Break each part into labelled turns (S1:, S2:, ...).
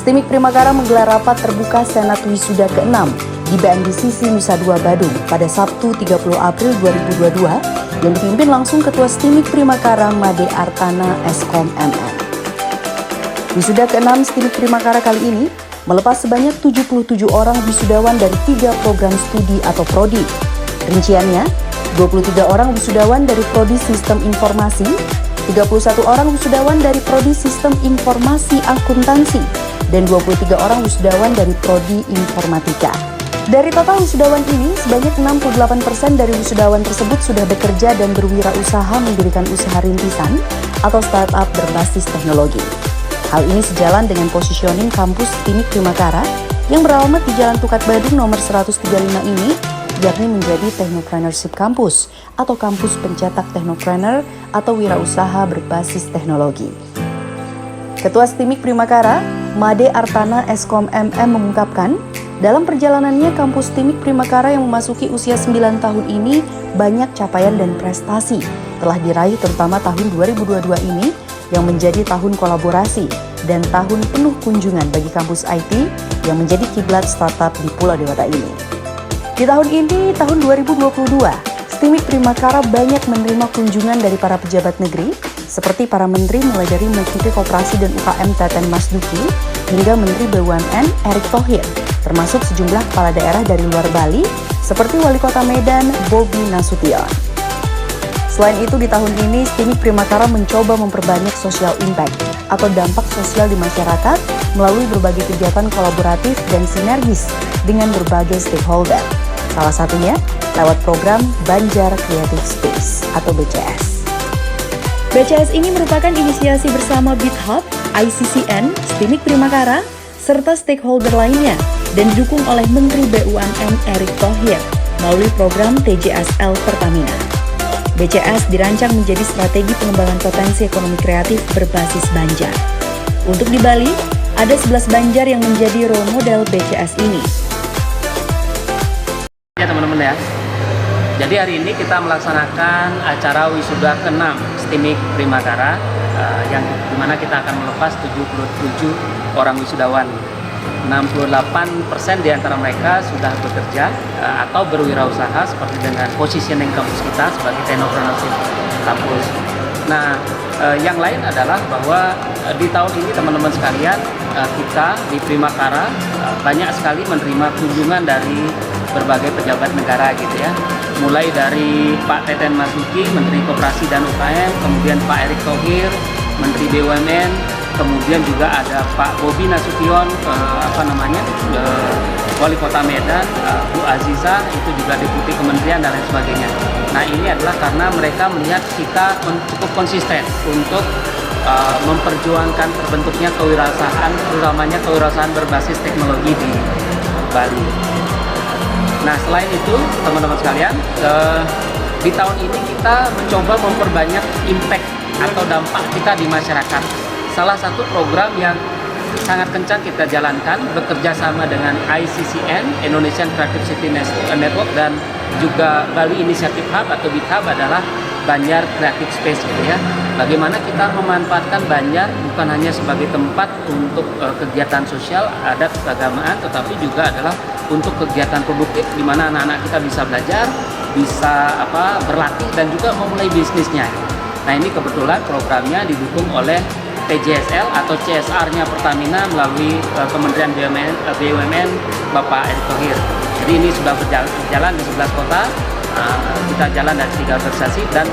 S1: STIMIK Primakara menggelar rapat terbuka Senat Wisuda ke-6 di BNDCC Nusa Dua Badung pada Sabtu 30 April 2022 yang dipimpin langsung Ketua STIMIK Primakara Made Artana Eskom MM. Wisuda ke-6 STIMIK Primakara kali ini melepas sebanyak 77 orang wisudawan dari 3 program studi atau prodi. Rinciannya, 23 orang wisudawan dari prodi Sistem Informasi, 31 orang wisudawan dari prodi Sistem Informasi Akuntansi, dan 23 orang wisudawan dari prodi Informatika. Dari total wisudawan ini, sebanyak 68% dari wisudawan tersebut sudah bekerja dan berwirausaha mendirikan usaha rintisan atau startup berbasis teknologi. Hal ini sejalan dengan positioning kampus STIMIK Primakara yang beralamat di Jalan Tukat Badung nomor 135 ini, yakni menjadi Technopreneurship Campus atau kampus pencetak teknopreneur atau wirausaha berbasis teknologi. Ketua STIMIK Primakara, Made Artana Eskom MM mengungkapkan, dalam perjalanannya kampus STIMIK Primakara yang memasuki usia 9 tahun ini banyak capaian dan prestasi telah diraih, terutama tahun 2022 ini yang menjadi tahun kolaborasi dan tahun penuh kunjungan bagi kampus IT yang menjadi kiblat startup di Pulau Dewata ini. Di tahun ini, tahun 2022, STIMIK Primakara banyak menerima kunjungan dari para pejabat negeri, seperti para menteri mulai dari Menteri Koperasi dan UKM Teten Mas Duki, hingga Menteri BUMN Erick Thohir, termasuk sejumlah kepala daerah dari luar Bali, seperti Wali Kota Medan Bobi Nasution. Selain itu, di tahun ini, STIMIK Primakara mencoba memperbanyak social impact atau dampak sosial di masyarakat melalui berbagai kegiatan kolaboratif dan sinergis dengan berbagai stakeholder. Salah satunya lewat program Banjar Creative Space atau BCS. BCS ini merupakan inisiasi bersama BitHub, ICCN, STIMIK Primakara, serta stakeholder lainnya dan didukung oleh Menteri BUMN Erick Thohir melalui program TJSL Pertamina. BCS dirancang menjadi strategi pengembangan potensi ekonomi kreatif berbasis Banjar. Untuk di Bali, ada 11 Banjar yang menjadi role model BCS ini.
S2: Ya teman-teman ya, jadi hari ini kita melaksanakan acara wisuda ke-6 STIMIK Primakara yang dimana kita akan melepas 77 orang wisudawan. 68% di antara mereka sudah bekerja atau berwirausaha seperti dengan positioning kampus kita sebagai Technopreneurship Campus. Nah, yang lain adalah bahwa di tahun ini teman-teman sekalian, kita di Primakara banyak sekali menerima kunjungan dari berbagai pejabat negara gitu ya. Mulai dari Pak Teten Mas Duki, Menteri Koperasi dan UKM, kemudian Pak Erick Thohir, Menteri BUMN, kemudian juga ada Pak Bobi Nasution, Wali Kota Medan, Bu Aziza, itu juga Deputi Kementerian dan lain sebagainya. Nah, ini adalah karena mereka melihat kita cukup konsisten untuk memperjuangkan terbentuknya kewirausahaan, terutamanya kewirausahaan berbasis teknologi di Bali. Nah, selain itu, teman-teman sekalian, di tahun ini kita mencoba memperbanyak impact atau dampak kita di masyarakat. Salah satu program yang sangat kencang kita jalankan bekerja sama dengan ICCN, Indonesian Creative City Network, dan juga Bali Initiative Hub atau BitHub adalah Banjar Creative Space gitu ya. Bagaimana kita memanfaatkan Banjar bukan hanya sebagai tempat untuk kegiatan sosial, adat, keagamaan, tetapi juga adalah untuk kegiatan produktif di mana anak-anak kita bisa belajar, bisa berlatih dan juga memulai bisnisnya. Nah, ini kebetulan programnya didukung oleh TJSL atau CSR-nya Pertamina melalui Kementerian BUMN Bapak Erick Thohir. Jadi ini sudah berjalan di 11 kota, kita jalan dari 3 organisasi dan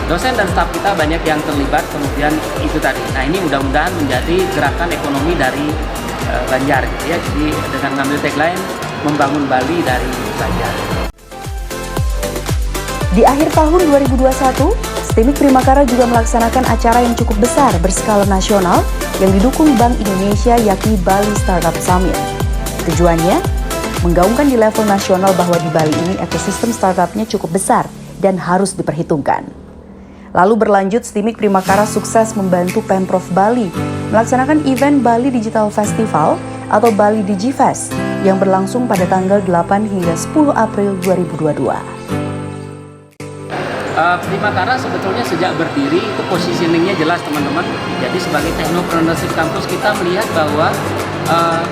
S2: dosen dan staf kita banyak yang terlibat, kemudian itu tadi. Nah, ini mudah-mudahan menjadi gerakan ekonomi dari Banjar gitu ya. Jadi dengan ngambil tagline membangun Bali dari Banjar.
S1: Di akhir tahun 2021, STIMIK Primakara juga melaksanakan acara yang cukup besar berskala nasional yang didukung Bank Indonesia, yakni Bali Startup Summit. Tujuannya, menggaungkan di level nasional bahwa di Bali ini ekosistem startupnya cukup besar dan harus diperhitungkan. Lalu berlanjut, STIMIK Primakara sukses membantu Pemprov Bali melaksanakan event Bali Digital Festival atau Bali DigiFest yang berlangsung pada tanggal 8 hingga 10 April 2022.
S2: Primakara sebetulnya sejak berdiri itu positioningnya jelas teman-teman. Jadi sebagai Technopreneurship Campus kita melihat bahwa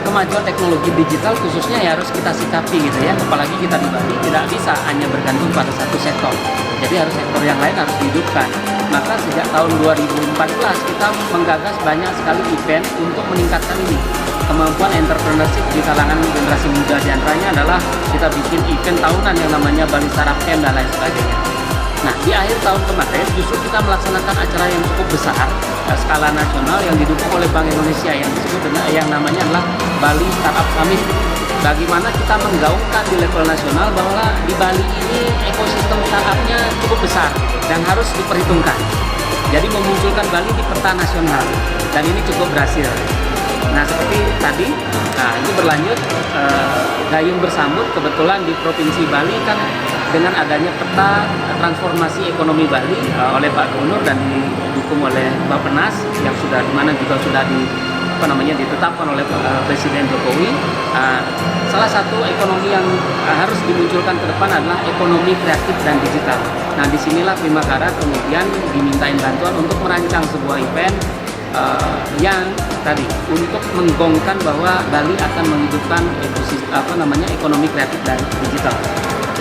S2: kemajuan teknologi digital khususnya ya harus kita sikapi gitu ya. Apalagi kita di Bali tidak bisa hanya bergantung pada satu sektor. Jadi harus sektor yang lain harus dihidupkan. Maka sejak tahun 2014 kita menggagas banyak sekali event untuk meningkatkan ini. Kemampuan entrepreneurship di kalangan generasi muda, di antaranya adalah kita bikin event tahunan yang namanya Bali Startup Camp dan lain sebagainya. Nah, di akhir tahun kemarin justru kita melaksanakan acara yang cukup besar skala nasional yang didukung oleh Bank Indonesia yang disebut dengan yang namanya adalah Bali Startup Summit. Bagaimana kita menggaungkan di level nasional bahwa di Bali ini ekosistem startupnya cukup besar dan harus diperhitungkan. Jadi memunculkan Bali di peta nasional dan ini cukup berhasil. Nah seperti tadi, ini berlanjut gayung bersambut kebetulan di Provinsi Bali kan dengan adanya peta transformasi ekonomi Bali oleh Pak Gubernur dan didukung oleh Bappenas yang sudah dimana juga sudah ditetapkan oleh Presiden Jokowi. Salah satu ekonomi yang harus dimunculkan ke depan adalah ekonomi kreatif dan digital. Nah disinilah Primakara kemudian dimintain bantuan untuk merancang sebuah event yang tadi untuk menggongkan bahwa Bali akan menghidupkan ekonomi kreatif dan digital.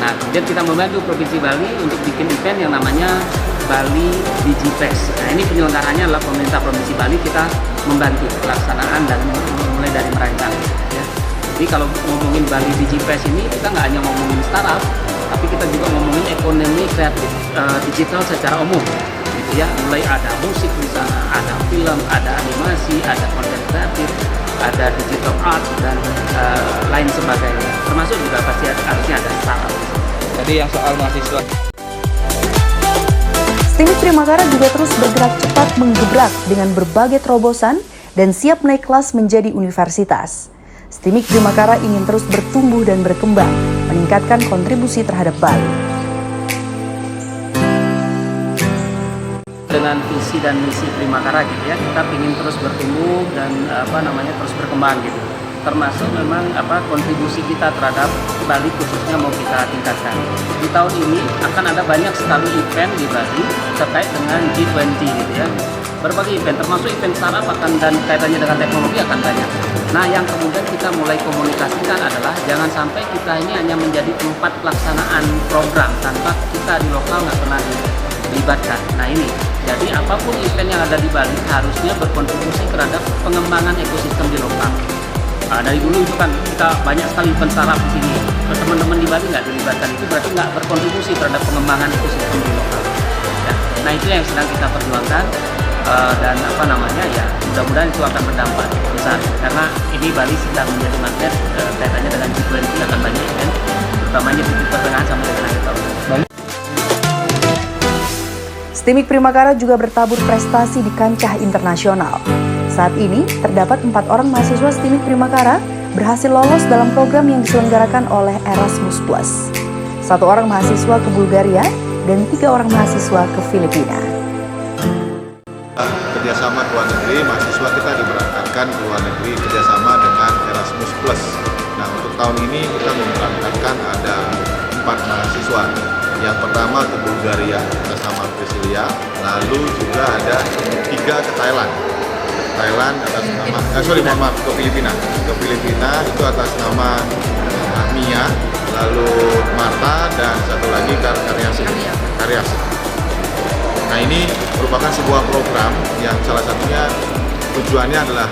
S2: Nah, kemudian kita membantu Provinsi Bali untuk bikin event yang namanya Bali DigiFest. Nah, ini penyelenggaranya adalah pemerintah Provinsi Bali, kita membantu pelaksanaan dan mulai dari merancang. Ya. Jadi kalau ngomongin Bali DigiFest ini kita nggak hanya ngomongin startup, tapi kita juga ngomongin ekonomi kreatif digital secara umum. Ya, mulai ada musik di sana, ada film, ada animasi, ada konten kreatif, ada digital art dan lain sebagainya. Termasuk juga pasti harusnya ada startup.
S3: Tadi yang soal mahasiswa.
S1: STIMIK Primakara juga terus bergerak cepat menggebrak dengan berbagai terobosan dan siap naik kelas menjadi universitas. STIMIK Primakara ingin terus bertumbuh dan berkembang, meningkatkan kontribusi terhadap Bali.
S2: Dengan visi dan misi Primakara gitu ya, kita ingin terus bertumbuh dan terus berkembang gitu. Termasuk memang kontribusi kita terhadap Bali khususnya mau kita tingkatkan. Di tahun ini akan ada banyak sekali event di Bali terkait dengan G20 gitu ya. Berbagai event termasuk event startup dan kaitannya dengan teknologi akan banyak. Nah, yang kemudian kita mulai komunikasikan adalah jangan sampai kita ini hanya menjadi tempat pelaksanaan program tanpa kita di lokal nggak pernah dilibatkan. Nah ini, jadi apapun event yang ada di Bali harusnya berkontribusi terhadap pengembangan ekosistem di lokal. Dari dulu itu kan kita banyak sekali event startup di sini. Teman-teman di Bali nggak dilibatkan, itu berarti nggak berkontribusi terhadap pengembangan ekosistem di lokal. Ya, nah itu yang sedang kita perjuangkan dan ya mudah-mudahan itu akan berdampak besar karena ini Bali sedang menjadi magnet kaitannya dengan G20 akan banyak event, terutamanya di pertengahan sampai dengan akhir tahun.
S1: STIMIK Primakara juga bertabur prestasi di kancah internasional. Saat ini, terdapat 4 orang mahasiswa STIMIK Primakara berhasil lolos dalam program yang diselenggarakan oleh Erasmus+. 1 orang mahasiswa ke Bulgaria dan 3 orang mahasiswa ke Filipina.
S4: Kerjasama ke luar negeri, mahasiswa kita diberangkatkan ke luar negeri kerjasama dengan Erasmus+. Nah, untuk tahun ini kita memberangkatkan ada 4 mahasiswa. Yang pertama ke Bulgaria bersama Priscilia, lalu juga ada 3 ke Thailand. Thailand atas nama, ke Filipina. Ke Filipina itu atas nama Mia, lalu Marta dan satu lagi Karyas. Nah ini merupakan sebuah program yang salah satunya tujuannya adalah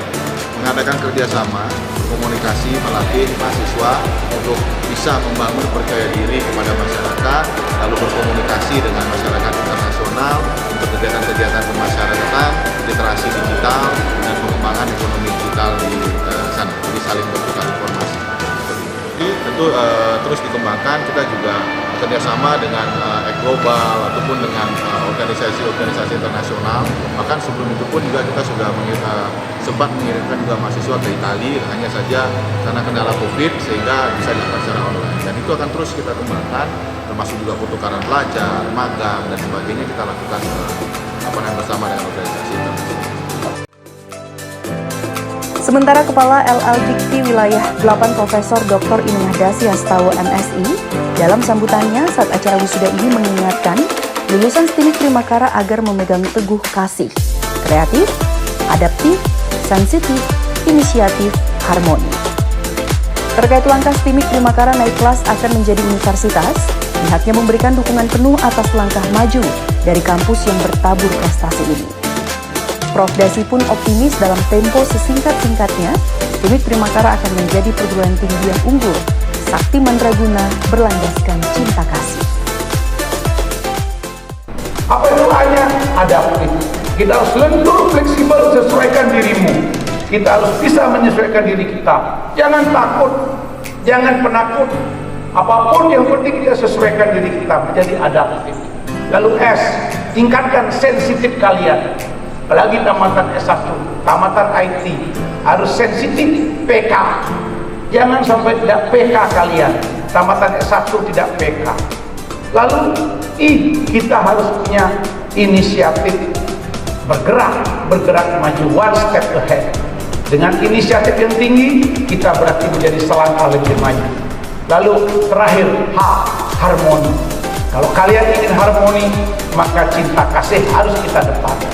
S4: mengadakan kerjasama, komunikasi, melatih mahasiswa untuk bisa membangun percaya diri kepada masyarakat, lalu berkomunikasi dengan masyarakat internasional untuk kegiatan-kegiatan kemasyarakatan, literasi digital, dan pengembangan ekonomi digital di sana. Jadi saling bertukar informasi. Jadi tentu terus dikembangkan, kita juga kerjasama dengan global ataupun dengan organisasi-organisasi internasional. Bahkan sebelum itu pun juga kita sudah sempat mengirimkan juga mahasiswa ke Italia, hanya saja karena kendala COVID sehingga bisa dilakukan secara online. Dan itu akan terus kita kembangkan, termasuk juga pertukaran pelajar, magang dan sebagainya kita lakukan bersama dengan organisasi internasional.
S1: Sementara Kepala LL Dikti Wilayah 8 Profesor Dr. Inung Dasi Hastawa MSI dalam sambutannya saat acara wisuda ini mengingatkan lulusan STIMIK Primakara agar memegang teguh kasih, kreatif, adaptif, sensitif, inisiatif, harmoni. Terkait langkah STIMIK Primakara naik kelas akan menjadi universitas, pihaknya memberikan dukungan penuh atas langkah maju dari kampus yang bertabur prestasi ini. Prof. Dasi pun optimis dalam tempo sesingkat-singkatnya, STIMIK Primakara akan menjadi perguruan tinggi yang unggul, sakti mandraguna berlandaskan cinta kasih.
S5: Apa itu hanya adaptif? Kita harus lentur, fleksibel, sesuaikan dirimu. Kita harus bisa menyesuaikan diri kita. Jangan takut, jangan penakut. Apapun yang penting kita sesuaikan diri kita menjadi adaptif. Lalu S, tingkatkan sensitif kalian. Apalagi tamatan S1, tamatan IT, harus sensitif PK. Jangan sampai tidak PK kalian. Tamatan S1 tidak PK. Lalu I, kita harus punya inisiatif, bergerak maju, one step ahead. Dengan inisiatif yang tinggi, kita berarti menjadi selangkah lebih maju. Lalu terakhir H, harmoni. Kalau kalian ingin harmoni, maka cinta kasih harus kita depankan.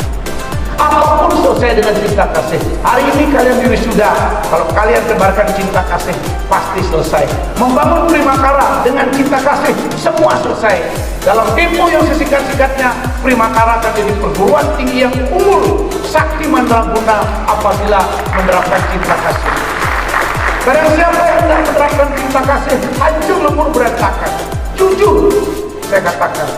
S5: Apapun selesai dengan cinta kasih. Hari ini kalian wisuda, kalau kalian tebarkan cinta kasih, pasti selesai. Membangun Primakara dengan cinta kasih, semua selesai. Dalam tempo yang sesingkat-singkatnya, Primakara akan jadi perguruan tinggi yang unggul, sakti mandraguna apabila menerapkan cinta kasih. Barang siapa yang tidak menerapkan cinta kasih, hancur lebur berantakan. Jujur saya katakan,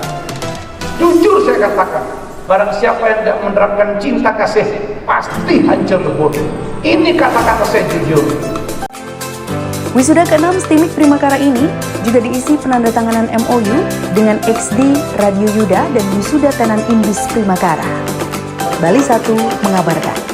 S5: barang siapa yang tidak menerapkan cinta kasih, pasti hancur lebur. Ini kata-kata saya jujur.
S1: Wisuda ke-6 STIMIK Primakara ini juga diisi penandatanganan MOU dengan XD Radio Yuda dan Wisuda Tenan Indis Primakara. Bali 1 mengabarkan.